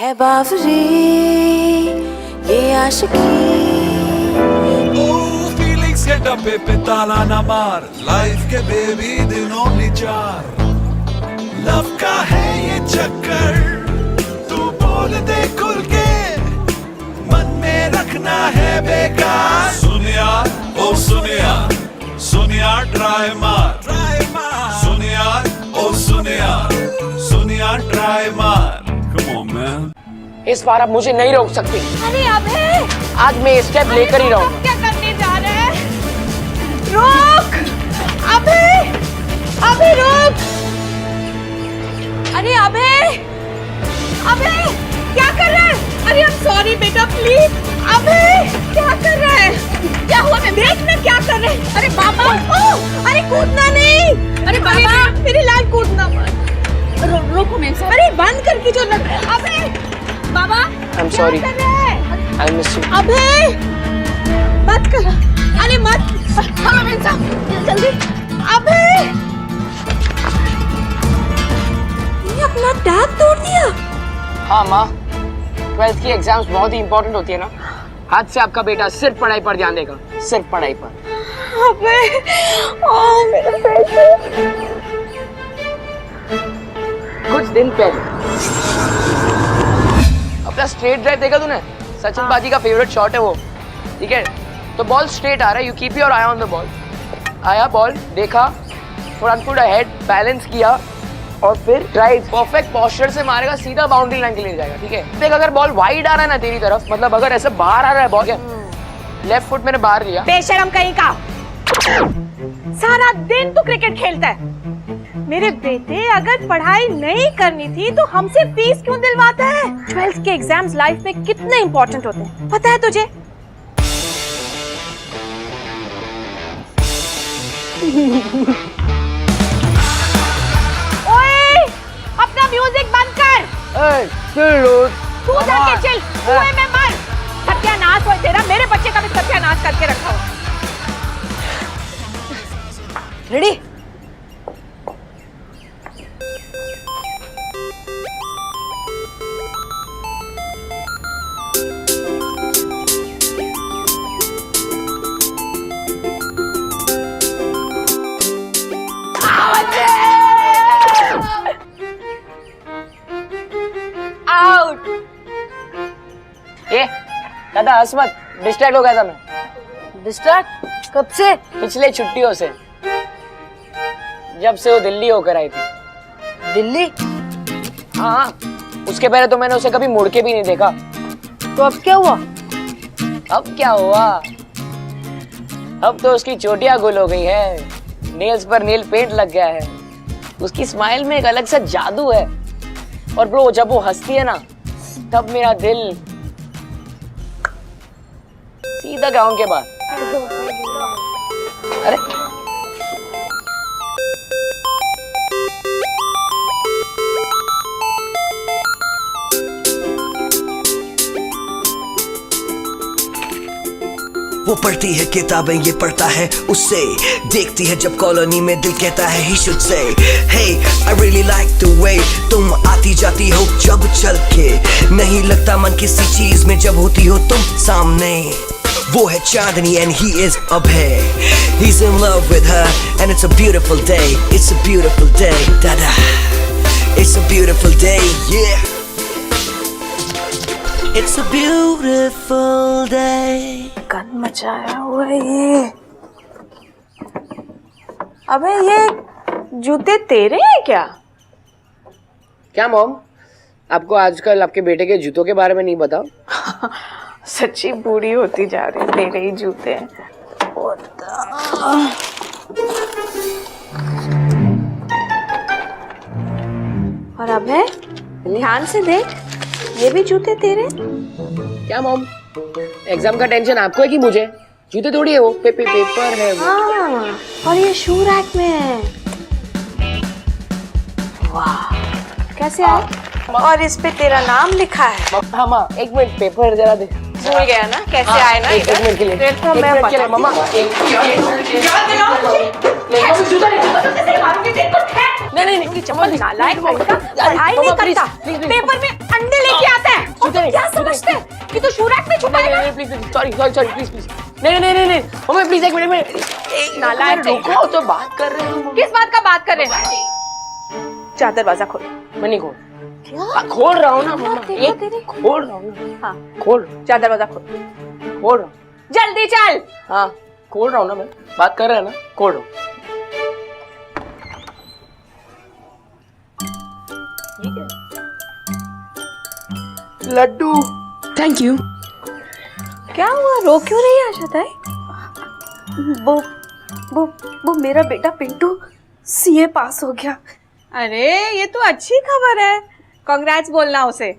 है बावरी ये आशिकी फीलिंग्स के डब्बे पे ताला ना मार लाइफ के बेबी दिनों चार लव का है ये चक्कर तू बोल दे खुल के मन में रखना है बेकार सुन यार ओ सुन यार ट्राई मार सुन यार ओ सुन यार ट्राई मार Come on man इस बार अब मुझे नहीं रोक सकती। अरे अबे आज मैं स्टेप लेकर ही रहूंगा। क्या करने जा रहे हैं? रोक अबे अबे रोक अरे अबे अबे क्या कर रहा है? अरे I'm sorry बेटा प्लीज अबे क्या कर रहा है? क्या हुआ? मैं देख ना क्या कर रहे हैं? अरे बाबा अरे कूदना नहीं अरे बाबा मेरी लाल कूदना मत रोको मैं अरे बंद करके जो अबे बाबा I'm sorry क्या कर रहे हैं? I miss you अबे मत कर अरे मत जल्दी अबे ये अपना टैब तोड़ दिया। हाँ माँ 12th की एग्जाम्स बहुत ही इंपॉर्टेंट होती है ना। आज से आपका बेटा सिर्फ पढ़ाई पर ध्यान देगा सिर्फ पढ़ाई पर। अबे मेरा पैसा कुछ दिन पहले अपना स्ट्रेट ड्राइव देखा तूने? सचिन बाजी का फेवरेट शॉट है वो। ठीक है तो बॉल स्ट्रेट आ रहा है you keep your I on the ball. आया बॉल देखा फ्रंट फुट अहेड बैलेंस किया और फिर ड्राइव परफेक्ट पोस्चर से मारेगा सीधा बाउंड्री लाइन के लिए जाएगा। ठीक है देख अगर बॉल वाइड आ रहा है ना तेरी तरफ मतलब अगर ऐसे बाहर आ रहा है बॉल लेफ्ट फुट मैंने बाहर लिया। बेशरम कहीं का सारा दिन तू क्रिकेट खेलता है। मेरे बेटे अगर पढ़ाई नहीं करनी थी तो हमसे फीस क्यों दिलवाता है? 12th के एग्जाम्स लाइफ में कितने इंपॉर्टेंट होते हैं पता है तुझे? ओए अपना म्यूजिक बंद कर। तू जाके चिल कुएं में मर। सत्यानाश हो तेरा मेरे बच्चे का भी सत्यानाश करके रखा हो। Ready out. ये दादा हंस मत डिस्ट्रैक्ट हो गया था मैं। डिस्ट्रैक्ट कब से? पिछले छुट्टियों से जब से वो दिल्ली होकर आई थी। दिल्ली? हाँ उसके पहले तो मैंने उसे कभी मुड़ के भी नहीं देखा। तो अब क्या हुआ? अब क्या हुआ अब तो उसकी चोटियां गुल हो गई है नेल्स पर नेल पेंट लग गया है उसकी स्माइल में एक अलग सा जादू है और ब्रो जब वो हंसती है ना तब मेरा दिल सीधा ग्राउंड के बाहर। अरे वो पढ़ती है किताबें ये पढ़ता है उससे देखती है जब कॉलोनी में दिल कहता है he should say hey I really like the way तुम आती जाती हो जब चल के नहीं लगता मन किसी चीज में जब होती हो तुम सामने वो है चांदनी and he is Abhay he's in love with her and it's a beautiful day it's a beautiful day da-da it's a beautiful day yeah it's a beautiful day gun मचाया हुआ है ये। अबे ये जूते तेरे हैं क्या? क्या मॉम आपको आजकल आपके बेटे के जूतों के बारे में नहीं पता? सच्ची बूढ़ी होती जा रही तेरे ही जूते हैं। और अबे ध्यान से देख ये भी जूते तेरे? क्या मॉम एग्जाम का टेंशन आपको है कि मुझे? जूते थोड़ी है वो पेपर है वो। हाँ, और ये शू रैक में है। वाह कैसे आए? और इस पे तेरा नाम लिखा है। हाँ माँ एक मिनट पेपर जरा दे। भूल गया ना कैसे आए ना? एक मिनट के लिए तो मैं बता मामा नहीं नहीं की चप्पल नालायक लड़का, यार, पढ़ाई नहीं पापा, करता, please, please, पेपर में अंडे लेके आता है। और तुम क्या समझते हैं कि तो शूरैक में छुपाएगा? नहीं प्लीज सॉरी प्लीज नहीं मम्मी प्लीज एक मिनट नालायक रुको तो बात कर रहे हैं। किस बात का बात कर रहे हैं? जा दरवाजा खोल। मैं नहीं खोल खोल रहा हूँ ना मम्मा, एक खोल रहा हूँ। हाँ खोल जा दरवाजा खोल, खोल रहा हूँ। जल्दी चल। हाँ खोल रहा हूँ ना, मैं बात कर रहे हैं ना, खोल रहा हूँ। Laddu thank you. क्या हुआ, रो क्यों रही है आशा ताई? वो मेरा बेटा पिंटू सीए पास हो गया। अरे ये तो अच्छी खबर है, कांग्रेट्स बोलना उसे।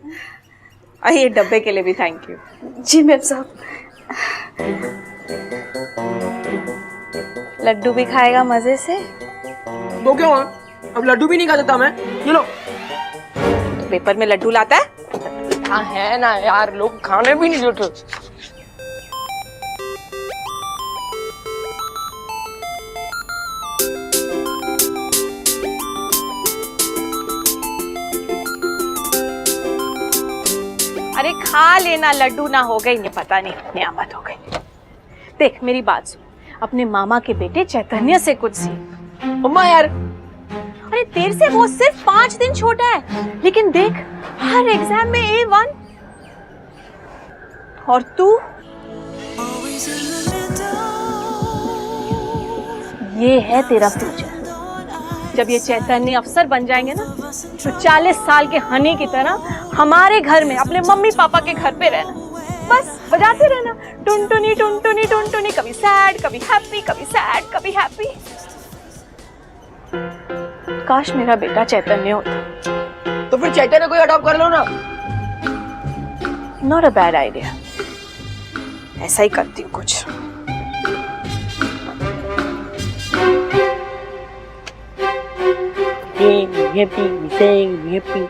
और ये डब्बे के लिए भी थैंक यू। जी मैम साहब। लड्डू भी खाएगा मजे से? तो क्या हुआ, अब लड्डू भी नहीं खा सकता मैं? ये लो। तो पेपर में लड्डू लाता है? हाँ है ना यार, लोग खाने भी नहीं देते। अरे खा लेना, लड्डू ना हो गई, नहीं पता नहीं नियामत हो गई। देख मेरी बात सुन, अपने मामा के बेटे चैतन्य से कुछ सीख। मम्मा यार, अरे तेरे से वो सिर्फ 5 दिन छोटा है, लेकिन देख हर एग्जाम में A1। और तू ये है तेरा फ्यूचर। जब ये चैतन्य अफसर बन जाएंगे ना, तो 40 साल के हनी की तरह हमारे घर में अपने मम्मी पापा के घर पे रहना, बस बजाते रहना टुनटुनी टुनटुनी टुनटुनी, कभी सैड कभी हैप्पी, कभी सैड कभी हैप्पी। काश मेरा बेटा चैतन्य होता। तो फिर चैतन्य को अडॉप्ट कर लो ना। नॉट अ बैड आइडिया, ऐसा ही करती हूँ कुछ। Happy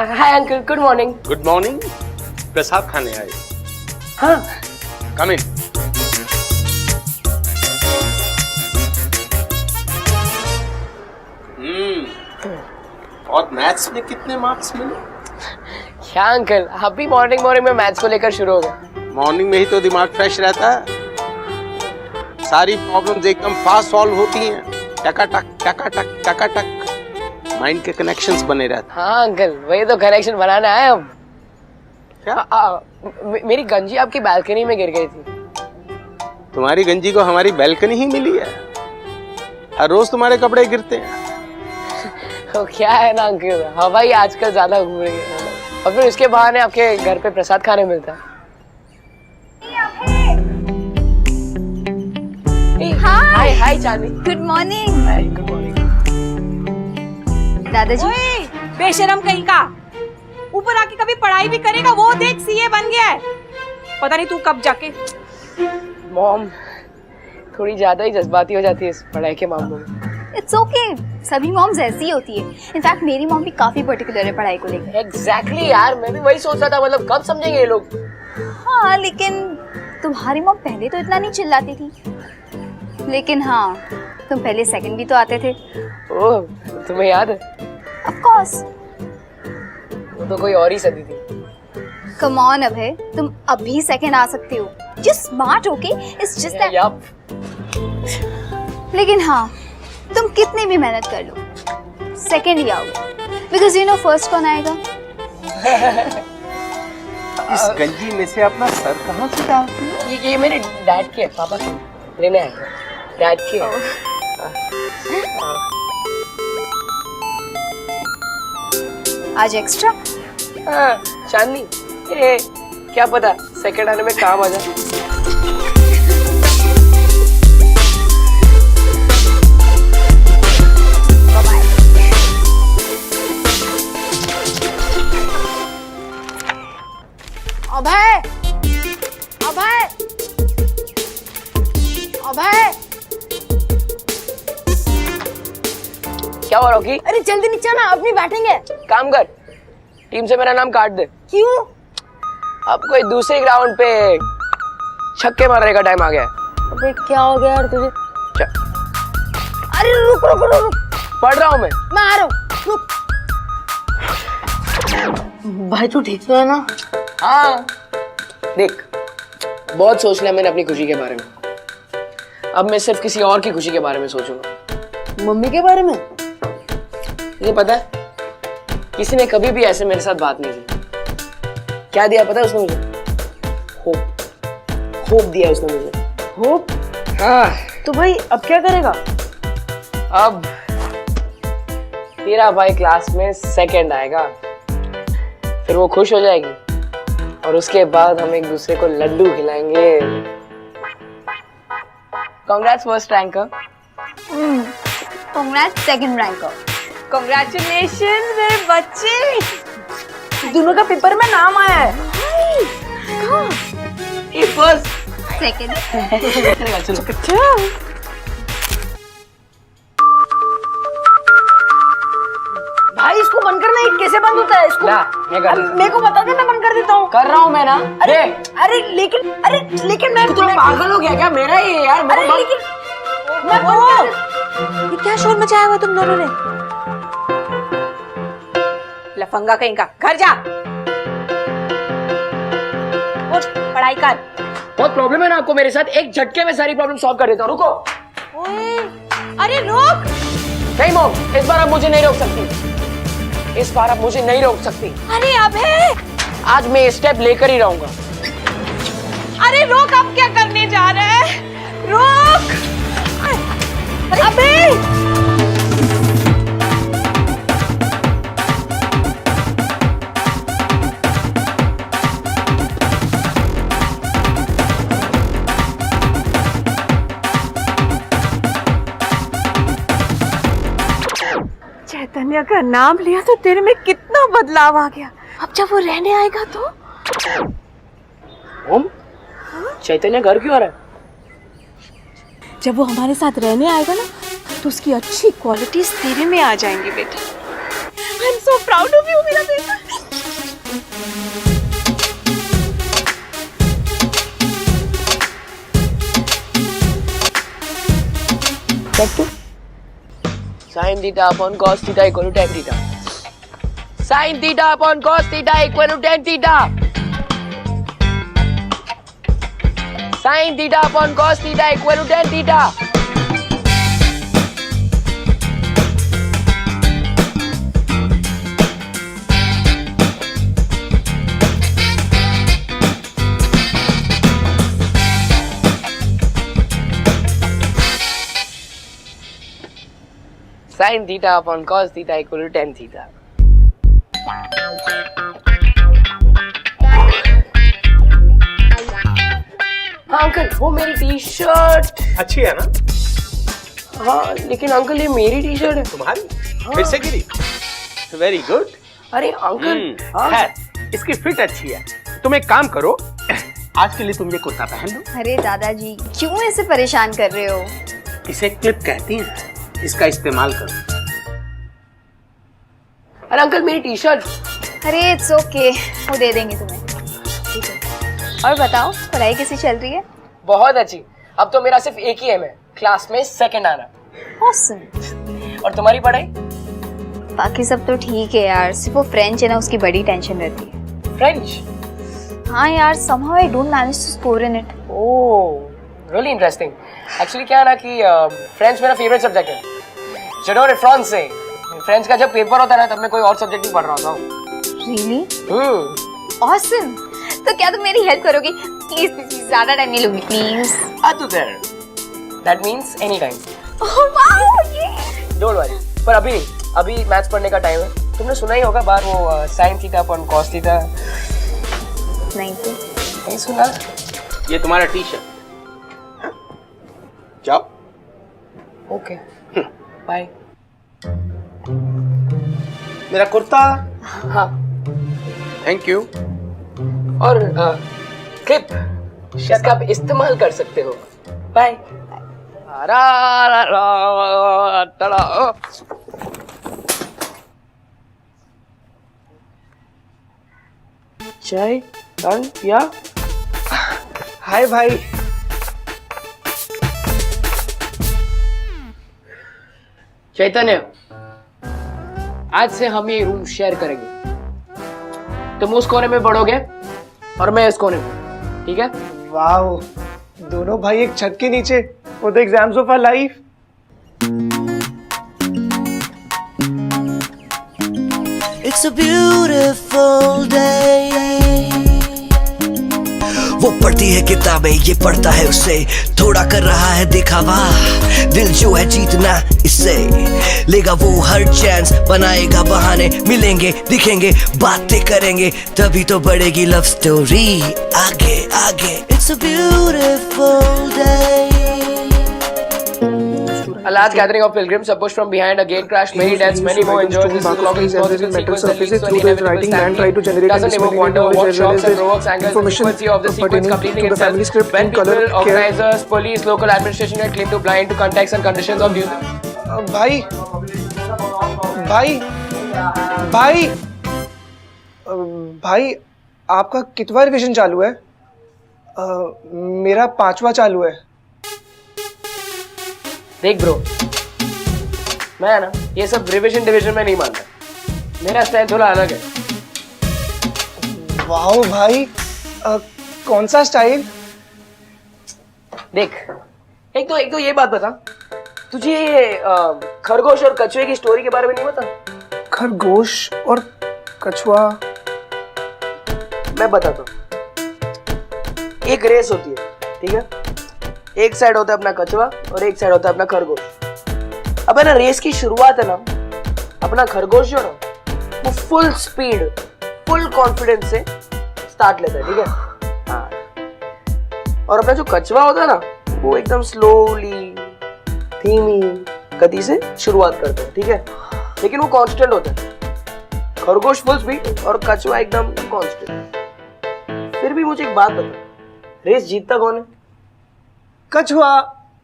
hi uncle, good morning. Good morning. प्रसाद खाने आए? हाँ कम इन। और मैथ्स में कितने मार्क्स मिले? क्या अंकल, अभी मॉर्निंग में मैथ्स को लेकर शुरू हो गए। मॉर्निंग में ही तो दिमाग फ्रेश रहता है, सारी प्रॉब्लम्स एकदम फास्ट सॉल्व होती हैं, टकाटक टकाटक टकाटक, माइंड के कनेक्शंस बने रहते हैं। हाँ अंकल, वही तो कनेक्शन बनाना है अब। क्या? मेरी गंजी आपकी बालकनी में गिर गई थी। तुम्हारी गंजी को हमारी बैल्कनी ही मिली है, हर रोज तुम्हारे कपड़े गिरते हैं। तो क्या है ना अंकल, हवा ही आजकल ज्यादा घूम रही है, और फिर उसके बहाने आपके घर पे प्रसाद खाने मिलता है। हाय हाय चांदी। Good morning good morning. दादाजी। ओए बेशरम कहीं का, ऊपर आके कभी पढ़ाई भी करेगा? वो देख सीए बन गया है, पता नहीं तू कब जाके। मॉम थोड़ी ज्यादा ही जज्बाती हो जाती है इस पढ़ाई के मामलों में। इट्स ओके, सभी मॉम्स ऐसी ही होती है। इनफैक्ट मेरी मॉम भी काफी पर्टिकुलर है पढ़ाई को लेकर। एग्जैक्टली यार, मैं भी वही सोच रहा था, मतलब कब समझेंगे ये लोग। हाँ लेकिन तुम्हारी मॉम पहले तो इतना नहीं चिल्लाती थी। लेकिन हाँ, तुम पहले सेकंड भी तो आते थे। ओह, तुम्हें याद है? Of course. वो तो कोई और ही सदी थी। कम ऑन अभय, तुम अभी सेकंड आ सकते हो। Just smart okay, it's just that. Yup. लेकिन हाँ, तुम कितनी भी मेहनत कर लो, सेकंड ही आओगे। बिकॉज यू नो फर्स्ट कौन आएगा? इस गंजी में से अपना सर कहाँ से डालती है? ये मेरे डैड के, पापा के लेने आए थे। डैड के। आज एक्स्ट्रा? हाँ, चांदनी, ये क्या पता सेकंड आने में काम आ जाए। अभय, अभय, अबे क्या हुआ रॉकी? अरे जल्दी नीचे आना, अपनी बैटिंग है। काम कर, टीम से मेरा नाम काट दे। क्यों? अब कोई दूसरे ग्राउंड पे छक्के मारने का टाइम आ गया है। अबे क्या हो गया यार तुझे? अरे रुक रुक रुक रुक, पढ़ रहा हूँ मैं आ रहा हूँ, रुक। भाई तू ठीक तो है ना? हाँ देख, बहुत सोच लिया मैंने अपनी खुशी के बारे में। अब मैं सिर्फ किसी और की खुशी के बारे में सोचूंगा। मम्मी के बारे में? ये पता है, किसी ने कभी भी ऐसे मेरे साथ बात नहीं की। क्या दिया पता है उसने मुझे? होप। होप दिया उसने मुझे। होप? हाँ। तो भाई अब क्या करेगा? अब तेरा भाई क्लास में सेकंड आएगा, फिर वो खुश हो जाएगी और उसके बाद हम एक दूसरे को लड्डू खिलाएंगे। Congrats first ranker. Congrats second ranker. Congratulation मेरे बच्चे, दोनों का पेपर में नाम आया है। ये फर्स्ट सेकंड। चलो। भाई इसको बंद करना है, कैसे बंद होता है इसको? ला, मैं कर देता हूँ। मेरे को बता दे, मैं बंद कर देता हूँ। कर रहा हूँ मैं ना। अरे लेकिन मैं तुम पागल हो गया क्या? मेरा ही है यार। अरे लेकिन मैं ये क्या शोर मचाया हुआ तुम दोनों ने? लफंगा कहीं का, घर जा, उठ पढ़ाई कर। बहुत प्रॉब्लम है ना आपको मेरे साथ? एक झटके में सारी प्रॉब्लम सॉल्व कर देता हूँ। रुको। ओए, अरे रोक। नहीं मॉम, इस बार आप मुझे नहीं रोक सकती। इस बार आप मुझे नहीं रोक सकती। अरे अबे, आज मैं स्टेप लेकर ही रहूंगा। अरे रोक, अब क्या करने जा रहे हैं? रोक। अबे चैतन्य का नाम लिया तो तेरे में कितना बदलाव आ गया। अब जब वो रहने आएगा तो? मॉम, चैतन्य घर क्यों आ रहा है? जब वो हमारे साथ रहने आएगा ना, तो उसकी अच्छी क्वालिटीज तेरे में आ जाएंगी बेटा। I am so proud of you मेरा बेटा। Sin theta upon cos theta equal to tan theta. Sin theta upon cos theta equal to tan theta. Sin theta upon cos theta equal to tan theta. Sin theta upon cos theta equal to tan theta. हाँ uncle, वो मेरी T shirt अच्छी है ना? हाँ लेकिन uncle ये मेरी टी शर्ट है। तुम्हारी? फिर से गिरी? Very good. अरे अंकल है, इसकी फिट अच्छी है। तुम एक काम करो, आज के लिए तुम ये कुर्ता पहन लो। अरे दादाजी क्यों ऐसे परेशान कर रहे हो? इसे क्लिप कहती हैं, इसका इस्तेमाल करो। अरे अंकल मेरी टी शर्ट। अरे इट्स ओके, वो दे देंगे तुम्हें। ठीक है, और बताओ पढ़ाई कैसी चल रही है? बहुत अच्छी। अब तो मेरा सिर्फ एक ही एम है, क्लास में सेकंड आना। ऑसम। और तुम्हारी पढ़ाई? बाकी सब तो ठीक है यार, सिर्फ वो फ्रेंच है ना, उसकी बड़ी टेंशन रहती है। फ्रेंच? हाँ यार, somehow I don't manage to score in it. Oh, really interesting. Actually क्या है ना कि फ्रेंच मेरा फेवरेट सब्जेक्ट है। जनवरी फ्रांस से फ्रेंच का जब पेपर होता है ना, तब मैं कोई और सब्जेक्ट नहीं पढ़ रहा था। Really? Awesome. तो क्या तुम मेरी हेल्प करोगी? प्लीज प्लीज, ज्यादा टाइम नहीं लूंगी प्लीज। तू there. That means any time. Oh wow, ये। Don't worry. पर अभी नहीं, अभी मैथ्स पढ़ने का टाइम है। तुमने सुना ही होगा बार वो sin theta upon cos theta. नहीं तो नहीं सुना? ये तुम्हारा टी शर्ट, जाओ। Okay, bye. मेरा कुर्ता। हाँ, थैंक यू। और क्लिप इसका आप इस्तेमाल कर सकते हो। बाय। चाय डन पिया। हाय भाई। चैतन्य, आज से हम ये रूम शेयर करेंगे। तुम उस कोने में पढ़ोगे और मैं इस कोने में, ठीक है? वाओ, दोनों भाई एक छत के नीचे for the exams of our life. It's a beautiful day। वो पढ़ती है किताबें, ये पढ़ता है उसे, थोड़ा कर रहा है दिखावा, दिल जो है जीतना इससे, लेगा वो हर चांस, बनाएगा बहाने, मिलेंगे दिखेंगे बातें करेंगे, तभी तो बढ़ेगी लव स्टोरी आगे आगे। It's a beautiful day। A large gathering of pilgrims approached from behind. A gate crashed. Many deaths, many more injured. This is a logical sequence that leads to an inevitable stampede. Doesn't evoke wonder what shocks and provokes anger. The frequency of the sequence completing itself. When people, organizers, police, local administration get claimed to blind to context and conditions of use. भाई भाई भाई भाई, आपका कितवा revision चालू है? मेरा 5वां चालू है। देख ब्रो, मैं ना ये सब रिविजन डिवीजन में नहीं मानता। मेरा स्टाइल थोड़ा अलग है। वाओ भाई, कौन सा स्टाइल? देख, एक तो ये बात बता, तुझे ये खरगोश और कछुए की स्टोरी के बारे में नहीं पता? खरगोश और कछुआ? मैं बताता हूँ। एक रेस होती है, ठीक है? एक साइड होता है अपना कछुआ और एक साइड होता है अपना खरगोश। अब है ना, रेस की शुरुआत है ना, अपना खरगोश जो ना, वो फुल स्पीड, फुल कॉन्फिडेंस से स्टार्ट लेता है, ठीक है? हाँ। और अपना जो कछुआ होता है ना, वो एकदम स्लोली, धीमी गति से शुरुआत करता है, ठीक है? लेकिन वो कांस्टेंट होता है। खरगोश फुल स्पीड और कछुआ एकदम कांस्टेंट। फिर भी मुझे एक बात बता, रेस जीतता कौन है? कछुआ।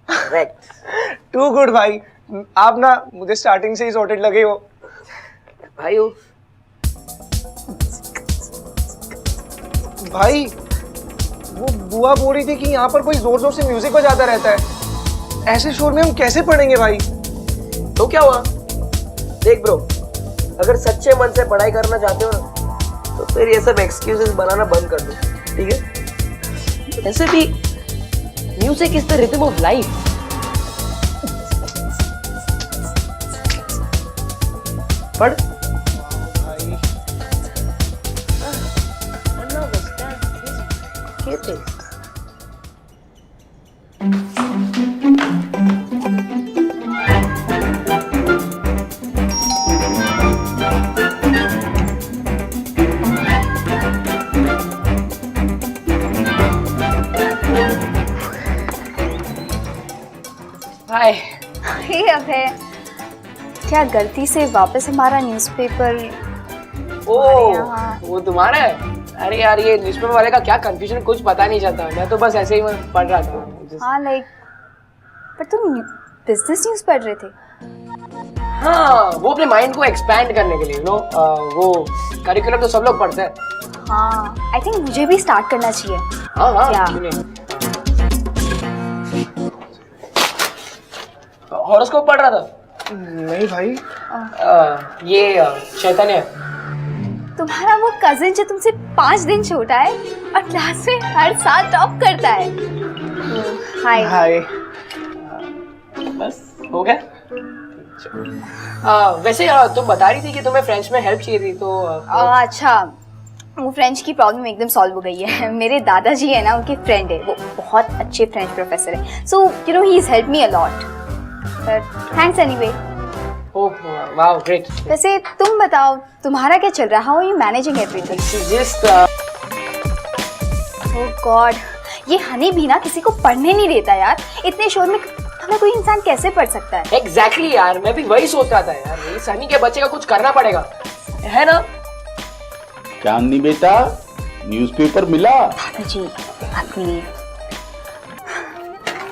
करेक्ट। टू गुड भाई, आप ना मुझे स्टार्टिंग से ही सॉर्टेड लगे हो। भाई वो भाई, वो बुआ बोल रही थी कि यहाँ पर कोई जोर जोर से म्यूजिक बजाता रहता है। ऐसे शोर में हम कैसे पढ़ेंगे भाई? तो क्या हुआ? देख ब्रो, अगर सच्चे मन से पढ़ाई करना चाहते हो ना, तो फिर ये सब एक्सक्यूजेस बनाना बंद कर दो, ठीक है? ऐसे भी music is the rhythm of life. पढ़। हाय। हे अभय, क्या गलती से वापस हमारा न्यूज़पेपर ओ, वो तुम्हारा है? अरे यार, ये न्यूज़पेपर वाले का क्या कंफ्यूजन, कुछ पता नहीं चलता। मैं तो बस ऐसे ही पढ़ रहा था। हाँ लाइक, पर तुम बिजनेस न्यूज़ पढ़ रहे थे? हाँ, वो अपने माइंड को एक्सपैंड करने के लिए, यू नो, वो करिकुलम तो सब लोग पढ़ते हैं। हाँ, आई थिंक मुझे भी स्टार्ट करना चाहिए। हाँ, क्या? क्यों नहीं? हॉरोस्कोप पढ़ रहा था? नहीं भाई। ये चैतन्य, तुम्हारा वो कजिन जो तुमसे 5 दिन छोटा है और क्लास में हर साल टॉप करता है। हाय। हाय। बस हो गया। वैसे तुम बता रही थी कि तुम्हें फ्रेंच में हेल्प चाहिए थी, तो अच्छा, वो फ्रेंच की प्रॉब्लम एकदम सॉल्व हो गई है। मेरे दादाजी है ना, उनके फ्रेंड है, वो बहुत अच्छे फ्रेंच प्रोफेसर है। So you know, he is help me a lot. Thanks anyway. Oh wow, great. वैसे तुम बताओ, तुम्हारा क्या चल रहा है? How are you managing everything? Just oh god, ये हनी भी ना किसी को पढ़ने नहीं देता यार। इतने शोर में भला कोई इंसान कैसे पढ़ सकता है? एग्जैक्टली यार, मैं भी वही सोच रहा था यार, इस हनी के बच्चे का कुछ करना पड़ेगा, है ना? चांदनी बेटा, न्यूज़पेपर मिला? दादाजी, बात नहीं।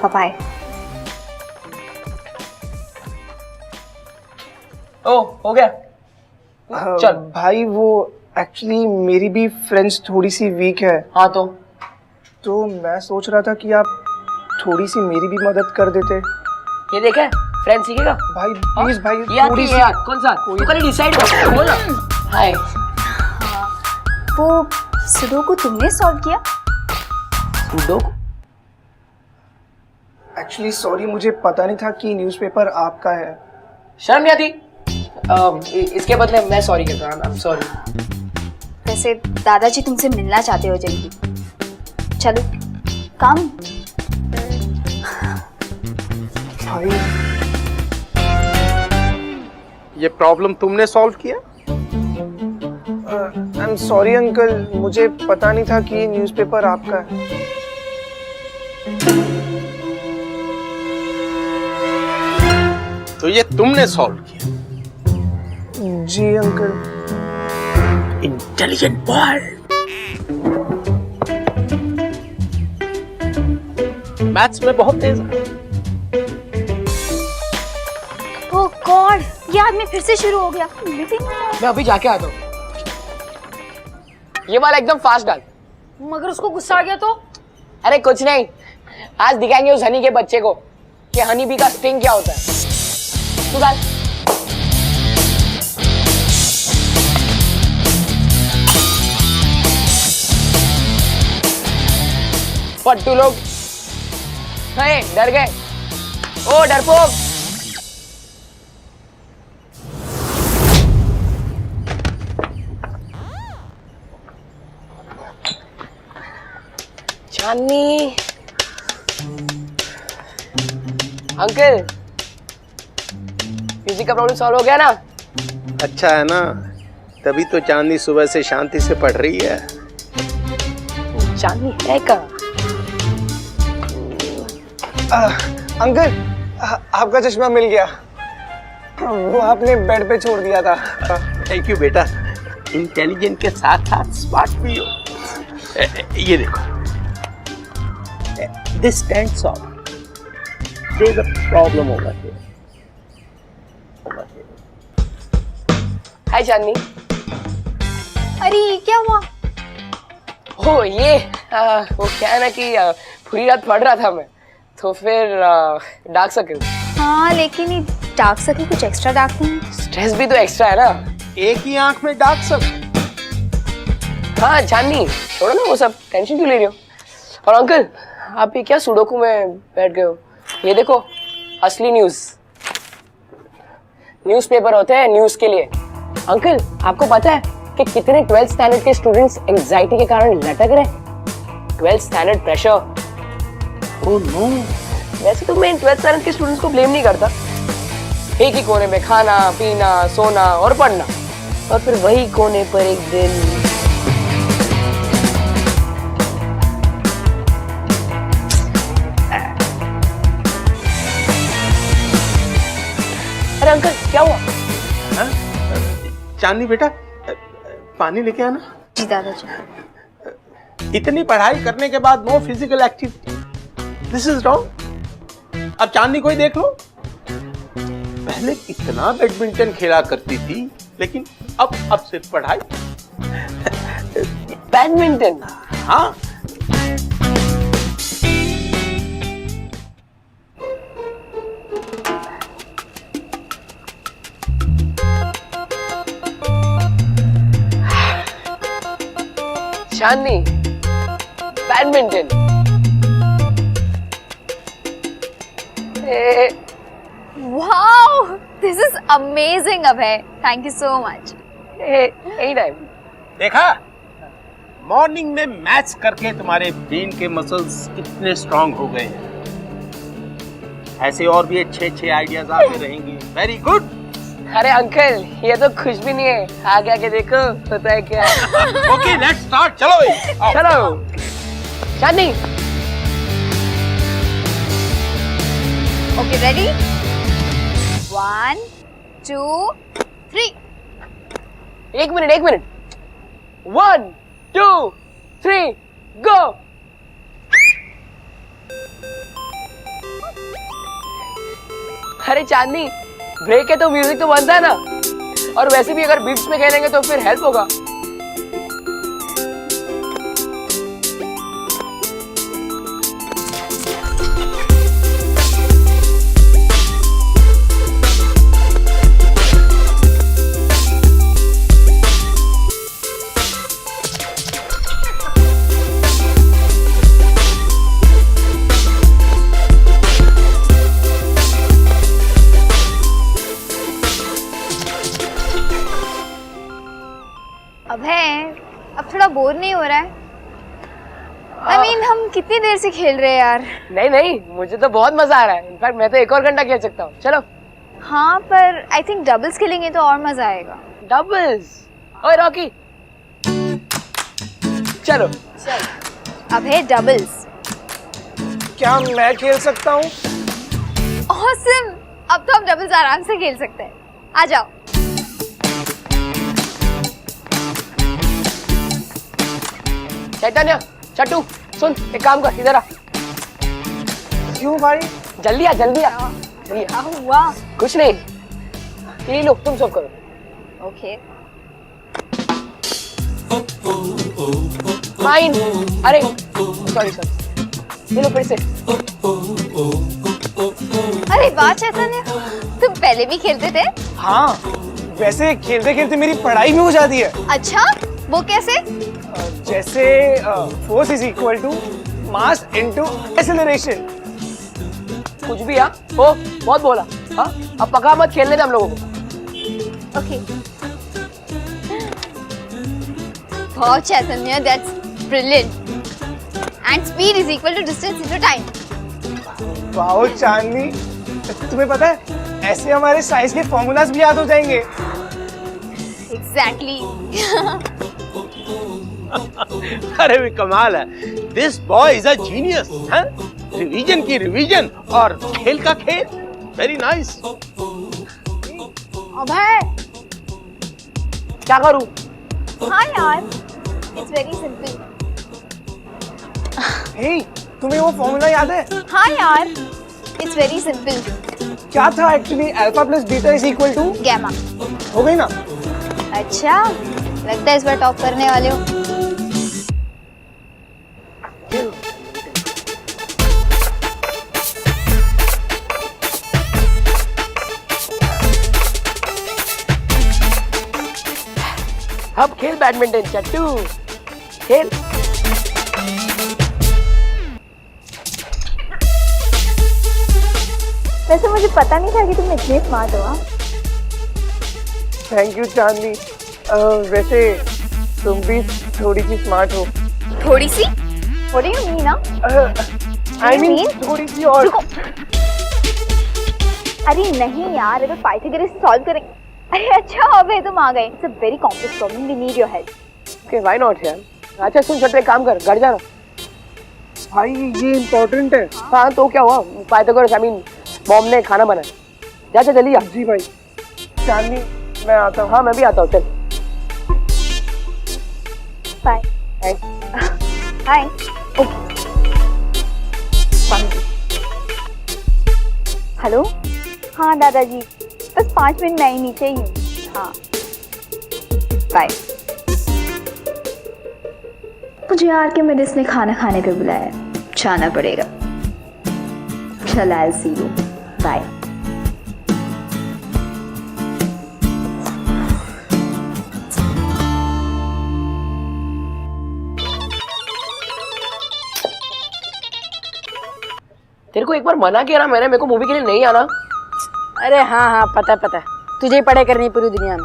बाय। ओ हो गया चल। भाई वो एक्चुअली मेरी भी फ्रेंड्स थोड़ी सी वीक है, हाँ तो मैं सोच रहा था कि आप थोड़ी सी मेरी भी मदद कर देते। ये देखे फ्रेंड सीखेगा भाई प्लीज भाई यार थोड़ी सी। यार कौन सा तू कल डिसाइड कर बोल ना। हाय वो सुडोकू तुमने सॉल्व किया? सुडोकू एक्चुअली सॉरी, मुझे पता नहीं था कि न्यूज़पेपर आपका है। शर्म नहीं आती? इसके बदले मैं सॉरी कहता हूँ। I am sorry. वैसे दादाजी तुमसे मिलना चाहते हो जल्दी, चलो काम। भाई ये प्रॉब्लम तुमने सॉल्व किया? आई एम सॉरी अंकल, मुझे पता नहीं था कि ये न्यूज़पेपर आपका है। तो ये तुमने सॉल्व किया? जी अंकल। Intelligent boy. मैथ्स में बहुत तेज है। ओह गॉड, ये आदमी फिर से शुरू हो गया। मीटिंग मैं अभी जाके आता हूँ। ये वाला एकदम फास्ट डाल। मगर उसको गुस्सा आ गया तो? अरे कुछ नहीं, आज दिखाएंगे उस हनी के बच्चे को कि हनी बी का स्टिंग क्या होता है। तू डाल। पट्टू लोग नहीं डर गए। ओ डरपोक, चांदनी अंकल, म्यूजिक का प्रॉब्लम सॉल्व हो गया ना? अच्छा है ना, तभी तो चांदनी सुबह से शांति से पढ़ रही है। चांदनी है कहाँ? अंकल आपका चश्मा मिल गया, वो आपने बेड पे छोड़ दिया था। थैंक यू बेटा, इंटेलिजेंट के साथ साथ स्मार्ट भी हो। ये देखो, this stands off, there is a problem over here. Hi Chandni. अरे ये क्या हुआ? ओ ये वो क्या है ना कि पूरी रात पढ़ रहा था मैं, तो फिर डार्क सर्कल। हाँ लेकिन ये डार्क सर्कल कुछ एक्स्ट्रा डार्क नहीं? स्ट्रेस भी तो एक्स्ट्रा है ना। एक ही आंख में डार्क सर्कल? हाँ चांदनी छोड़ो ना वो सब, टेंशन क्यों ले रही हो। और अंकल आप ये क्या सुडोकू में बैठ गए हो? ये देखो असली न्यूज़पेपर होते हैं न्यूज़ के लिए। अंकल आपको पता है कि कितने 12th स्टैंडर्ड के स्टूडेंट्स एंजाइटी के कारण लटक रहे? 12th standard pressure. Oh no. वैसे तो मैं 12th स्टैंडर्ड के स्टूडेंट्स को ब्लेम नहीं करता, एक ही कोने में खाना पीना सोना और पढ़ना, और फिर वही कोने पर एक दिन अरे अंकल क्या हुआ? चांदनी बेटा पानी लेके आना। जी दादाजी। इतनी पढ़ाई करने के बाद no physical activity, this is wrong. अब चांदनी को ही देख लो, पहले कितना बैडमिंटन खेला करती थी, लेकिन अब सिर्फ पढ़ाई। बैडमिंटन? हाँ Chandni badminton. Wow, this is amazing Abhay, thank you so much. Any time. देखा, मॉर्निंग में मैथ्स करके तुम्हारे ब्रेन के मसल्स कितने स्ट्रांग हो गए हैं। ऐसे और भी अच्छे आइडियाज आते रहेंगे। Very good. अरे अंकल ये तो कुछ भी नहीं है, आगे आगे देखो होता है क्या। ओके लेट्स स्टार्ट, चलो भाई आओ। चलो चांदनी। Okay ready, 1 2 3। एक मिनट 1 2 3 गो। अरे चांदनी ब्रेक है तो म्यूजिक तो बनता है ना। और वैसे भी अगर बीट्स में खेलेंगे तो फिर हेल्प होगा। अब थोड़ा बोर नहीं हो रहा है? I mean, हम कितनी देर से खेल रहे हैं यार? नहीं नहीं, मुझे तो बहुत मजा आ रहा है। इनफैक्ट मैं तो 1 और घंटा खेल सकता हूँ। चलो। हाँ, पर आई थिंक डबल्स खेलेंगे तो और मजा आएगा। डबल्स? ओए रॉकी, चलो। अब है डबल्स। क्या मैं खेल सकता हूँ? ऑसम! अब तो हम डबल्स आराम से खेल सकते हैं। आ जाओ। चैतन्य, चट्टू, सुन, एक काम कर, इधर आ। क्यों भाई? जल्दी आ, जल्दी आ। जल्दी आ। क्या हुआ? कुछ नहीं, ये लो, तुम सब करो। ओके। माइन। अरे सॉरी सॉरी, ये लो फिर से। अरे वाह चैतन्य, तुम पहले भी खेलते थे? हाँ, वैसे खेलते खेलते मेरी पढ़ाई भी हो जाती है। अच्छा, वो कैसे? जैसे force is equal to mass into acceleration. कुछ भी। हाँ ओ, बहुत बोला। हाँ, अब पका मत खेलने दे हम लोगों को। ओके। वाह Chaitanya, that's brilliant. And speed is equal to distance into time. वाह चांदनी, तुम्हें पता है ऐसे हमारे साइंस के फॉर्मूलाज भी याद हो जाएंगे। एग्जैक्टली। अरे भी कमाल है। This boy is a genius. Revision की रिवीजन और खेल का खेल। Very nice. अभय, क्या करूं? हाँ यार, इट्स वेरी सिंपल। हे, तुम्हें वो फॉर्मूला याद है? हाँ यार, इट्स वेरी सिंपल। क्या था actually? Alpha plus beta is equal to gamma. हो गई ना? अच्छा, लगता है इस बार टॉप करने वाले हो। अब खेल बैडमिंटन चट्टू, खेल। वैसे मुझे पता नहीं था कि तुम इतने स्मार्ट हो। थैंक यू चांदनी। वैसे तुम भी थोड़ी सी स्मार्ट हो। थोड़ी सी? What do you mean, ना? I mean mean? थोड़ी सी और। रुको। अरे नहीं यार, अगर पाइथागोरस सॉल्व करें। अरे अच्छा, अबे तुम आ गए। It's a very complex problem, we need your help. Okay, why not यार। अच्छा सुन छोटे, काम कर, घर जा रहा। भाई ये इम्पोर्टेंट है। हाँ तो क्या हुआ? पाइथागोरस, आई मीन मॉम ने खाना बनाया। जा जल्दी आ। जी भाई। चांदनी, मैं आता हूँ। हाँ मैं भी आता हूँ, चल। बाय। हाय। हेलो। हाँ दादाजी, बस 5 मिनट में ही नीचे ही हूँ। हाँ बाय। मुझे यार के मेरे इसने खाना खाने पे बुलाया, जाना पड़ेगा। चल, आई सी यू। बाय। तेरे को एक बार मना किया ना मैंने, मेरे को मूवी के लिए नहीं आना। अरे हाँ हाँ, पता पता है, तुझे ही पढ़ाई करनी है पूरी दुनिया में।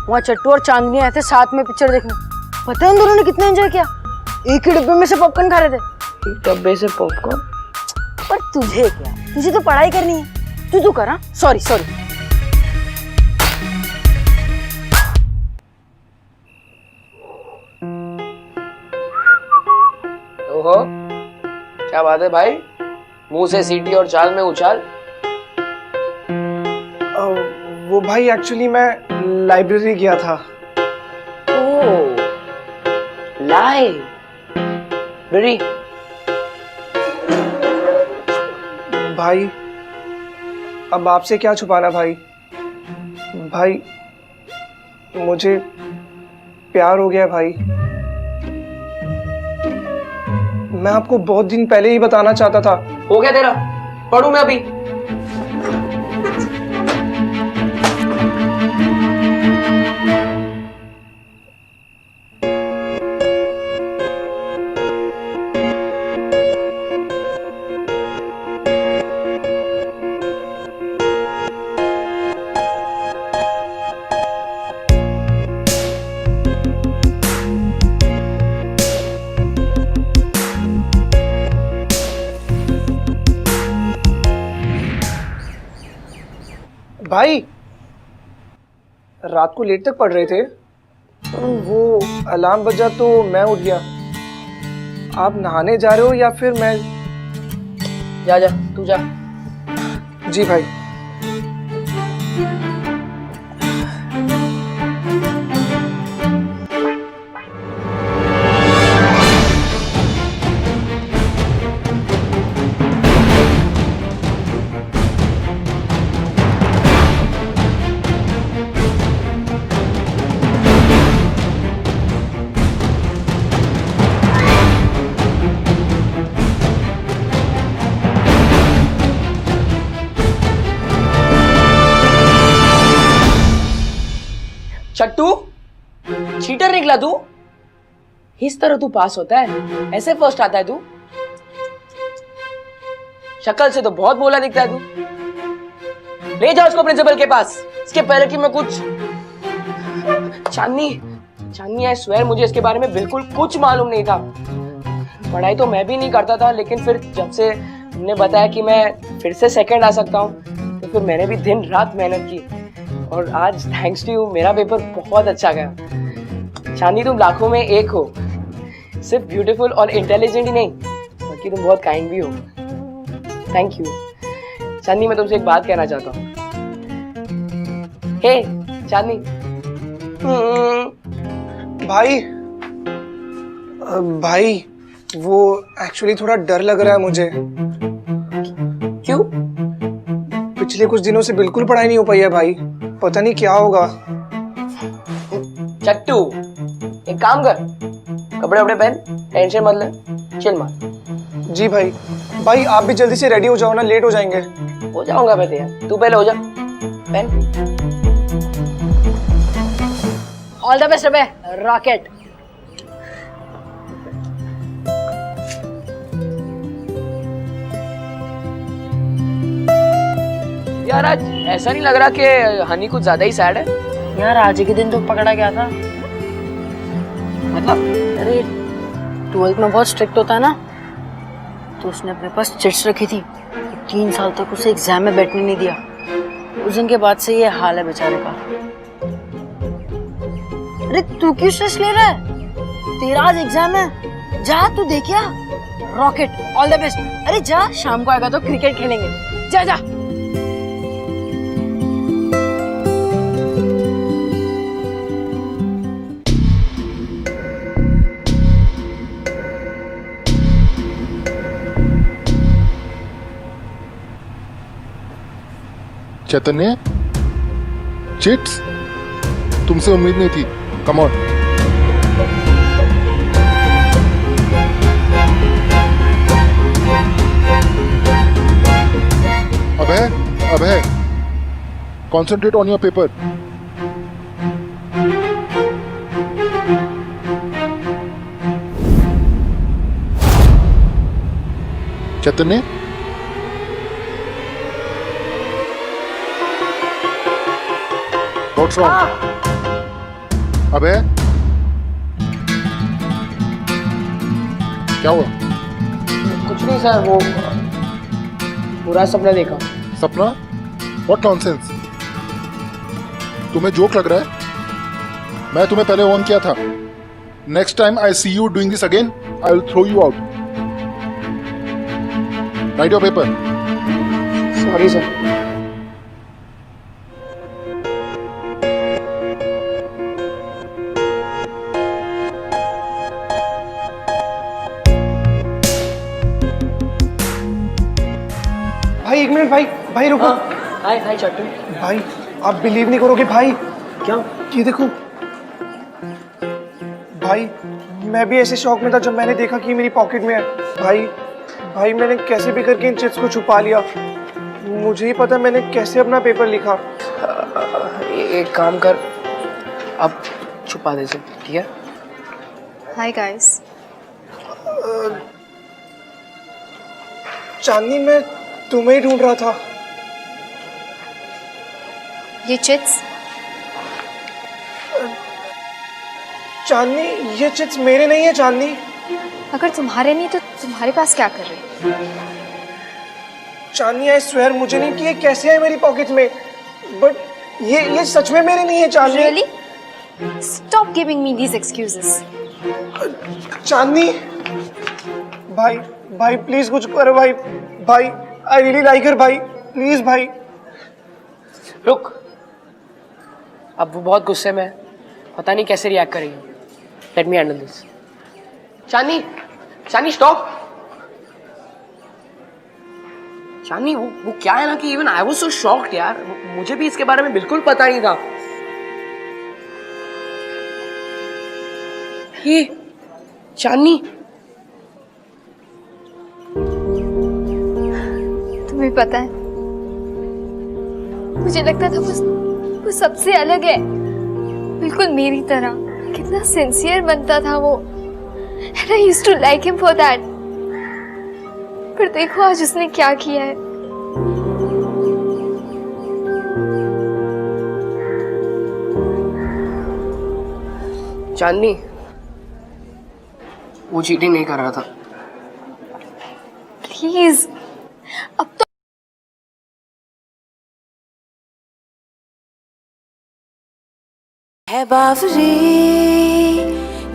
वहाँ चट्टू और चांदनी आए थे साथ में पिक्चर देखने। पता है उन दोनों ने कितना एंजॉय किया? एक ही डिब्बे में से पॉपकॉर्न खा रहे थे। एक डब्बे से पॉपकॉर्न? पर तुझे क्या, तुझे तो पढ़ाई करनी है। तू तो करा। Sorry sorry. ओहो, क्या बात है भाई, मुंह से सीटी और चाल में उछाल। वो भाई एक्चुअली मैं लाइब्रेरी गया था। ओह, लाइब्रेरी। भाई अब आपसे क्या छुपाना भाई। भाई मुझे प्यार हो गया भाई। मैं आपको बहुत दिन पहले ही बताना चाहता था। हो गया तेरा? पढ़ूं मैं अभी? भाई रात को लेट तक पढ़ रहे थे, वो अलार्म बजा तो मैं उठ गया। आप नहाने जा रहे हो या फिर मैं? जा जा, तू जा। जी भाई। चट्टू, चीटर निकला तू। इस तरह तू पास होता है? ऐसे फर्स्ट आता है तू? शक्ल से तो बहुत भोला दिखता है तू। ले जाओ उसको प्रिंसिपल के पास। इसके पहले कि मैं कुछ चांदनी आई स्वेयर मुझे इसके बारे में बिल्कुल कुछ मालूम नहीं था। पढ़ाई तो मैं भी नहीं करता था, लेकिन फिर जब से तुमने बताया कि मैं फिर से सेकंड आ सकता हूँ तो फिर मैंने भी दिन रात मेहनत की और आज थैंक्स टू यू मेरा पेपर बहुत अच्छा गया। चांदनी, तुम लाखों में एक हो। सिर्फ ब्यूटीफुल और इंटेलिजेंट ही नहीं बल्कि तुम बहुत काइंड भी हो। Thank you. चांदनी, मैं तुमसे एक बात कहना चाहता हूँ। हे चांदनी। भाई वो एक्चुअली थोड़ा डर लग रहा है मुझे। क्यों? पिछले कुछ दिनों से बिल्कुल पढ़ाई नहीं हो पाई है भाई, पता नहीं क्या होगा। चट्टू, एक काम कर, कपड़े वपड़े पहन, टेंशन मत ले, चिल मार। जी भाई। भाई आप भी जल्दी से रेडी हो जाओ ना, लेट हो जाएंगे। हो जाऊंगा मैं तैयार, तू पहले हो जा। पहन। ऑल द बेस्ट अबे रॉकेट। यार आज ऐसा नहीं लग रहा कि हनी कुछ ज्यादा ही सैड है? यार आज के दिन तो पकड़ा गया था। मतलब? अरे 12th में बहुत स्ट्रिक्ट होता है ना, तो उसने अपने पास चिट्स रखी थी। 3 साल तक उसे एग्जाम में बैठने नहीं दिया। उस दिन के बाद से ये हाल है बेचारे का। अरे तू क्यों स्ट्रेस ले रहा है? तेरा आज एग्जाम है, जा तू देखिया। Rocket, all the best. अरे जा, शाम को आएगा तो क्रिकेट खेलेंगे। जा जा। चैतन्य, चिट्स? तुमसे उम्मीद नहीं थी। Come on. Abhay, concentrate on your paper. Chaitanya, What's wrong? अबे क्या हुआ? कुछ नहीं सर, वो बुरा सपना देखा। सपना? What nonsense? तुम्हें जोक लग रहा है? मैं तुम्हें पहले वार्न किया था। Next time I see you doing this again, I will throw you out. Write your paper. Sorry sir. भाई एक मिनट, भाई रुको। हाय चट्टू। भाई आप बिलीव नहीं करोगे भाई। क्या? ये देखो भाई मैं भी ऐसे शौक में था जब मैंने देखा कि मेरी पॉकेट में है। भाई मैंने कैसे भी करके इन चिट्स को छुपा लिया। मुझे ही पता मैंने कैसे अपना पेपर लिखा। एक काम कर, अब छुपा दे, ठीक है? Hi guys. चांदनी मैं तुम्हें ही ढूंढ रहा था। ये चिट्स चांदनी ये चिट्स मेरे नहीं है चांदनी। अगर तुम्हारे नहीं तो तुम्हारे पास क्या कर रहे हो? चांदनी आई स्वेयर मुझे नहीं कि ये कैसे है मेरी पॉकेट में, बट ये सच में मेरे नहीं है चांदनी। Really? Stop giving me these excuses. चांदनी भाई प्लीज कुछ करो भाई आई रियली लाइक हर भाई, प्लीज भाई। रुक, अब वो बहुत गुस्से में है, पता नहीं कैसे रिएक्ट करेगी। Let me handle this. Chandni stop. Chandni वो क्या है ना कि even I was so shocked यार, मुझे भी इसके बारे में बिल्कुल पता नहीं था। ये चांदनी तुम्हें पता है मुझे लगता था वो सबसे अलग है, बिल्कुल मेरी तरह। कितना सिंसियर बनता था वो, and I used to like him for that. पर देखो आज उसने क्या किया है। चांदनी वो चीटिंग नहीं कर रहा था। प्लीज अब तो है बावरी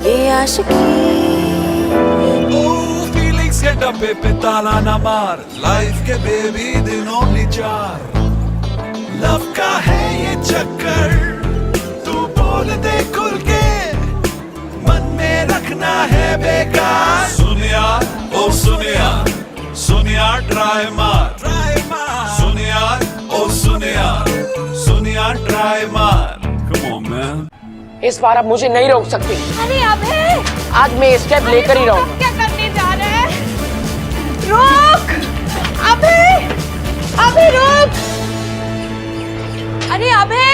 ये आशिकी। फीलिंग्स के डब्बे पे ताला न मार, लाइफ के बेबी दिन ओनली 4। लव का है ये चक्कर, तू बोल दे खुल के, मन में रखना है बेकार। सुनिया ओ सुनिया, सुनिया ट्राई मार, सुनिया ओ सुनिया ट्राई मार। Come on man. इस बार अब मुझे नहीं रोक सकती। अरे अबे आज मैं स्टेप लेकर ही रहूंगा। क्या करने जा रहे हैं? रोक अबे रोक। अरे अबे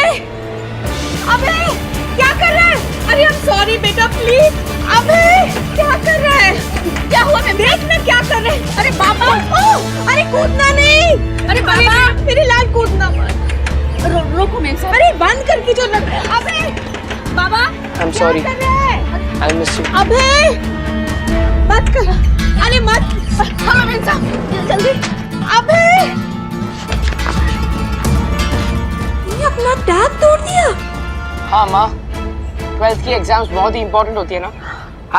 क्या कर रहा है? अरे I'm sorry बेटा प्लीज। अबे क्या कर रहा है? क्या हुआ? मैं देख ना क्या कर रहे हैं। अरे बाबा अरे कूदना नहीं। अरे बाबा मेरी लाल कूदना मत। रोको मैं। अरे बंद करके जो लग रहा है। अबे बाबा I'm sorry. क्या कर रहे हैं? I miss you. अबे मत कर। अरे मत। हेलो मिंसा जल्दी। अबे ये अपना टैग तोड़ दिया। हाँ माँ, 12th की एग्जाम्स बहुत ही इंपॉर्टेंट होती है ना।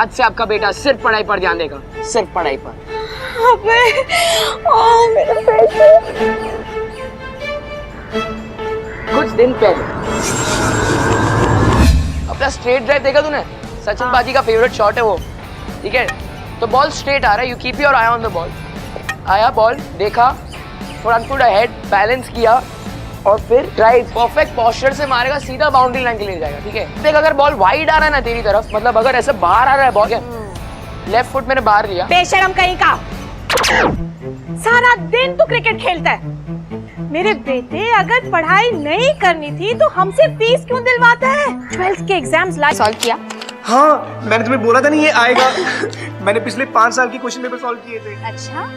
आज से आपका बेटा सिर्फ पढ़ाई पर ध्यान देगा, सिर्फ पढ़ाई पर। अबे मेरा बेटा। कुछ दिन पहले अपना स्ट्रेट ड्राइव देखा तूने? सचिन बाजी का फेवरेट शॉट है वो, ठीक है? तो बॉल स्ट्रेट आ रहा है, you keep your I on the ball. आया बॉल, देखा, फ्रंट फुट अहेड, बैलेंस किया और फिर ड्राइव परफेक्ट पोस्चर से मारेगा, सीधा बाउंड्री लाइन के लिए जाएगा, ठीक है? देख अगर बॉल वाइड आ रहा है ना तेरी तरफ, मतलब अगर ऐसे बाहर आ रहा है बॉल, लेफ्ट फुट मैंने बाहर लिया। बेशरम कहीं का, सारा दिन तू क्रिकेट खेलता है। मेरे बेटे अगर पढ़ाई नहीं करनी थी तो हमसे फीस क्यों दिलवाता है? 12th के एग्जाम्स लाइव सॉल्व किया। हाँ मैंने तुम्हें बोला था नहीं ये आएगा। मैंने पिछले 5 साल की क्वेश्चन पेपर सॉल्व किए थे। अच्छा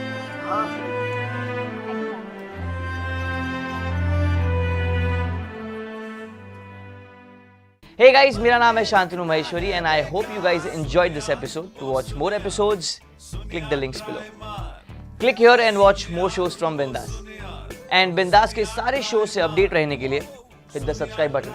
Hey guys, मेरा नाम है Shantanu Maheshwari and I hope you guys enjoyed this episode. To watch more episodes, click the links below. Click here and watch more shows from Bindaas. And Bindaas के सारे shows से update रहने के लिए hit the subscribe button.